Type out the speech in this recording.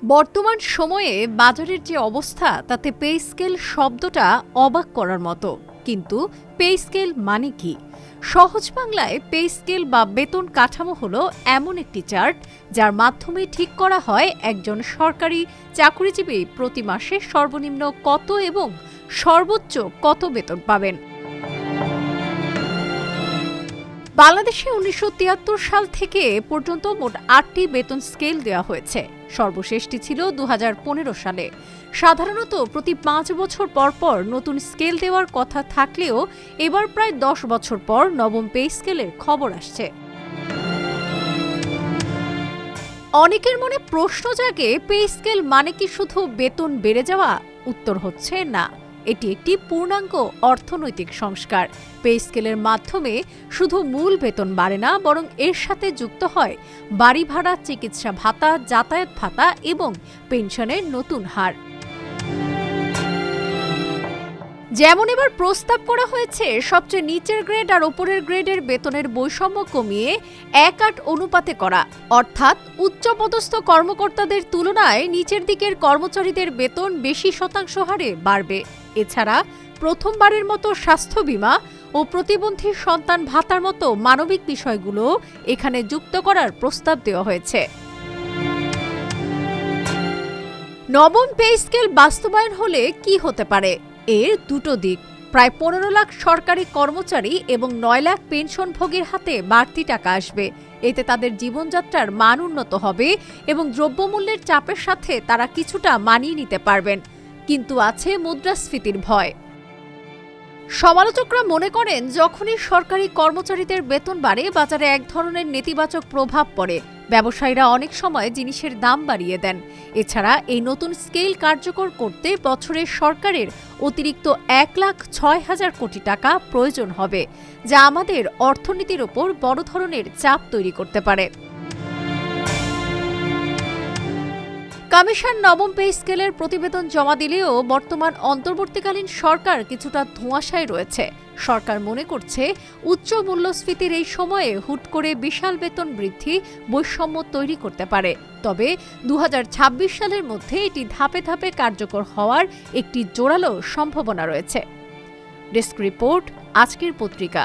বর্তমান সময়ে বাজারের যে অবস্থা তাতে পে স্কেল শব্দটা অবাক করার মতো। কিন্তু পে স্কেল মানে কি? সহজ বাংলায় পে স্কেল বা বেতন কাঠামো হলো এমন একটি চার্ট যার মাধ্যমে ঠিক করা হয় একজন সরকারি চাকরিজীবী প্রতি মাসে সর্বনিম্ন কত এবং সর্বোচ্চ কত বেতন পাবেন। বাংলাদেশে ১৯৭৩ সাল থেকে পর্যন্ত মোট ৮টি বেতন স্কেল দেওয়া হয়েছে। সর্বশেষটি ছিল ২০১৫ সালে। সাধারণত প্রতি ৫ বছর পর পর নতুন স্কেল দেওয়ার কথা থাকলেও এবার প্রায় ১০ বছর পর নবম পে স্কেলের খবর আসছে। অনেকের মনে প্রশ্ন জাগে, পে স্কেল মানে কি শুধু বেতন বেড়ে যাওয়া? উত্তর হচ্ছে না। এটি একটি পূর্ণাঙ্গ অর্থনৈতিক সংস্কার। পে স্কেলের মাধ্যমে শুধু মূল বেতন বাড়ে না, বরং এর সাথে যুক্ত হয় বাড়ি ভাড়া, চিকিৎসা ভাতা, যাতায়াত ভাতা এবং পেনশনের নতুন হার। যেমন এবার প্রস্তাব করা হয়েছে সবচেয়ে নিচের গ্রেড আর ওপরের গ্রেডের বেতনের বৈষম্য কমিয়ে ১/৮ অনুপাতে করা, অর্থাৎ উচ্চপদস্থ কর্মকর্তাদের তুলনায় নিচের দিকের কর্মচারীদের বেতন বেশি শতাংশ হারে বাড়বে। এছাড়া প্রথমবারের মতো স্বাস্থ্য বীমা ও প্রতিবন্ধী সন্তান ভাতার মতো মানবিক বিষয়গুলো এখানে যুক্ত করার প্রস্তাব দেওয়া হয়েছে। নবম পে স্কেল বাস্তবায়ন হলে কি হতে পারে? এর দুটো দিক। প্রায় ১৫ লাখ সরকারি কর্মচারী এবং ৯ লাখ পেনশনভোগীর হাতে বাড়তি টাকা আসবে। এতে তাদের জীবনযাত্রার মান উন্নত হবে এবং দ্রব্যমূল্যের চাপের সাথে তারা কিছুটা মানিয়ে নিতে পারবেন। কিন্তু আছে মুদ্রাস্ফীতির ভয়। সমালোচকরা মনে করেন, যখনই সরকারি কর্মচারীদের বেতন বাড়ে, বাজারে এক ধরনের নেতিবাচক প্রভাব পড়ে। ব্যবসায়ীরা অনেক সময় জিনিসের দাম বাড়িয়ে দেন। এছাড়া এই নতুন স্কেল কার্যকর করতে বছরে সরকারের অতিরিক্ত ১,০৬,০০০ কোটি টাকা প্রয়োজন হবে, যা আমাদের অর্থনীতির ওপর বড় ধরনের চাপ তৈরি করতে পারে। কমিশন নবম পে স্কেলের প্রতিবেদন জমা দিলেও বর্তমান অন্তর্বর্তীকালীন সরকার কিছুটা ধোঁয়াশায় রয়েছে। সরকার মনে করছে, উচ্চ মূল্যস্ফীতির এই সময়ে হুট করে বিশাল বেতন বৃদ্ধি বৈষম্য তৈরি করতে পারে। তবে ২০২৬ সালের মধ্যে এটি ধাপে ধাপে কার্যকর হওয়ার একটি জোরালো সম্ভাবনা রয়েছে। ডেস্ক রিপোর্ট, আজকের পত্রিকা।